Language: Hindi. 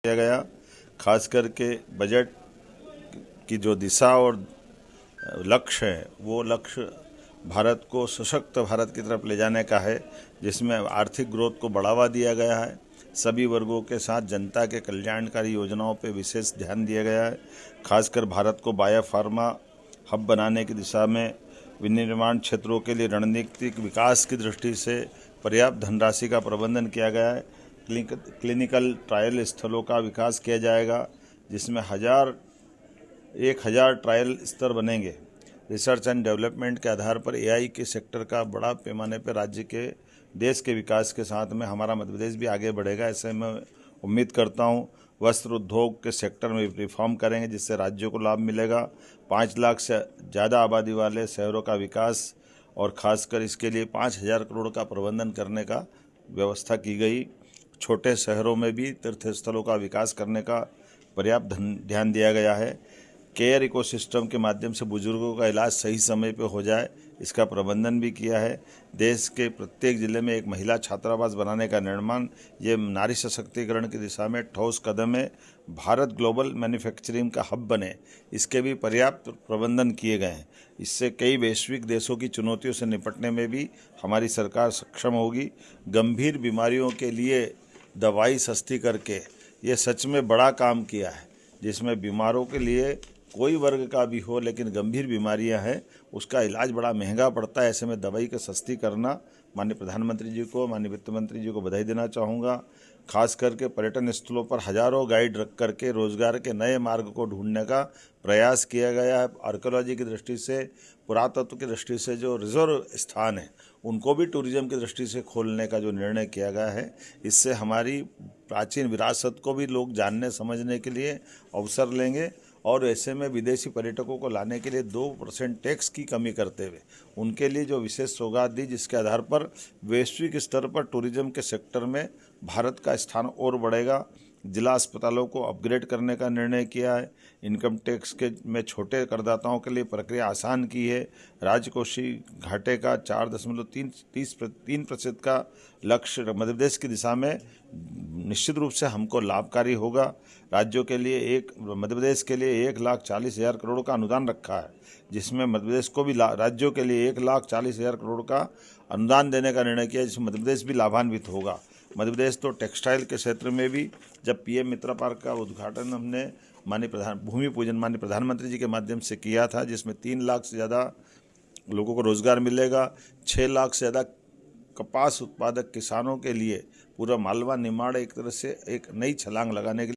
किया गया। खास करके बजट की जो दिशा और लक्ष्य है वो लक्ष्य भारत को सशक्त भारत की तरफ ले जाने का है, जिसमें आर्थिक ग्रोथ को बढ़ावा दिया गया है। सभी वर्गों के साथ जनता के कल्याणकारी योजनाओं पर विशेष ध्यान दिया गया है। खासकर भारत को बायोफार्मा हब बनाने की दिशा में विनिर्माण क्षेत्रों के लिए रणनीतिक विकास की दृष्टि से पर्याप्त धनराशि का प्रबंधन किया गया है। क्लिनिकल ट्रायल स्थलों का विकास किया जाएगा, जिसमें 1,000 ट्रायल स्तर बनेंगे। रिसर्च एंड डेवलपमेंट के आधार पर एआई के सेक्टर का बड़ा पैमाने पर राज्य के देश के विकास के साथ में हमारा मध्य प्रदेश भी आगे बढ़ेगा, ऐसे मैं उम्मीद करता हूँ। वस्त्र उद्योग के सेक्टर में रिफॉर्म करेंगे, जिससे राज्यों को लाभ मिलेगा। 5 लाख से ज़्यादा आबादी वाले शहरों का विकास और ख़ासकर इसके लिए 5,000 करोड़ का प्रबंधन करने का व्यवस्था की गई। छोटे शहरों में भी तीर्थस्थलों का विकास करने का पर्याप्त ध्यान दिया गया है। केयर इकोसिस्टम के माध्यम से बुजुर्गों का इलाज सही समय पर हो जाए, इसका प्रबंधन भी किया है। देश के प्रत्येक जिले में एक महिला छात्रावास बनाने का निर्माण, ये नारी सशक्तिकरण की दिशा में ठोस कदम है। भारत ग्लोबल मैन्युफैक्चरिंग का हब बने, इसके भी पर्याप्त प्रबंधन किए गए हैं। इससे कई वैश्विक देशों की चुनौतियों से निपटने में भी हमारी सरकार सक्षम होगी। गंभीर बीमारियों के लिए दवाई सस्ती करके ये सच में बड़ा काम किया है, जिसमें बीमारों के लिए कोई वर्ग का भी हो लेकिन गंभीर बीमारियां हैं, उसका इलाज बड़ा महंगा पड़ता है। ऐसे में दवाई का सस्ती करना, माननीय प्रधानमंत्री जी को, माननीय वित्त मंत्री जी को बधाई देना चाहूँगा। खास करके पर्यटन स्थलों पर हजारों गाइड रख करके रोजगार के नए मार्ग को ढूंढने का प्रयास किया गया है। आर्कियोलॉजी की दृष्टि से, पुरातत्व की दृष्टि से जो रिजर्व स्थान है उनको भी टूरिज्म की दृष्टि से खोलने का जो निर्णय किया गया है, इससे हमारी प्राचीन विरासत को भी लोग जानने समझने के लिए अवसर लेंगे। और ऐसे में विदेशी पर्यटकों को लाने के लिए 2% टैक्स की कमी करते हुए उनके लिए जो विशेष सौगात दी, जिसके आधार पर वैश्विक स्तर पर टूरिज्म के सेक्टर में भारत का स्थान और बढ़ेगा। जिला अस्पतालों को अपग्रेड करने का निर्णय किया है। इनकम टैक्स के में छोटे करदाताओं के लिए प्रक्रिया आसान की है। राजकोषीय घाटे का 4.3% का लक्ष्य मध्य प्रदेश की दिशा में निश्चित रूप से हमको लाभकारी होगा। राज्यों के लिए मध्य प्रदेश के लिए 1,40,000 करोड़ का अनुदान रखा है, जिसमें मध्य प्रदेश को भी राज्यों के लिए 1,40,000 करोड़ का अनुदान देने का निर्णय किया, जिसमें मध्य प्रदेश भी लाभान्वित होगा। मध्य प्रदेश तो टेक्सटाइल के क्षेत्र में भी, जब पीएम मित्र पार्क का उद्घाटन हमने भूमि पूजन माननीय प्रधानमंत्री जी के माध्यम से किया था, जिसमें 3 लाख से ज़्यादा लोगों को रोजगार मिलेगा। 6 लाख से ज़्यादा कपास उत्पादक किसानों के लिए पूरा मालवा निमाड़ एक तरह से एक नई छलांग लगाने के लिए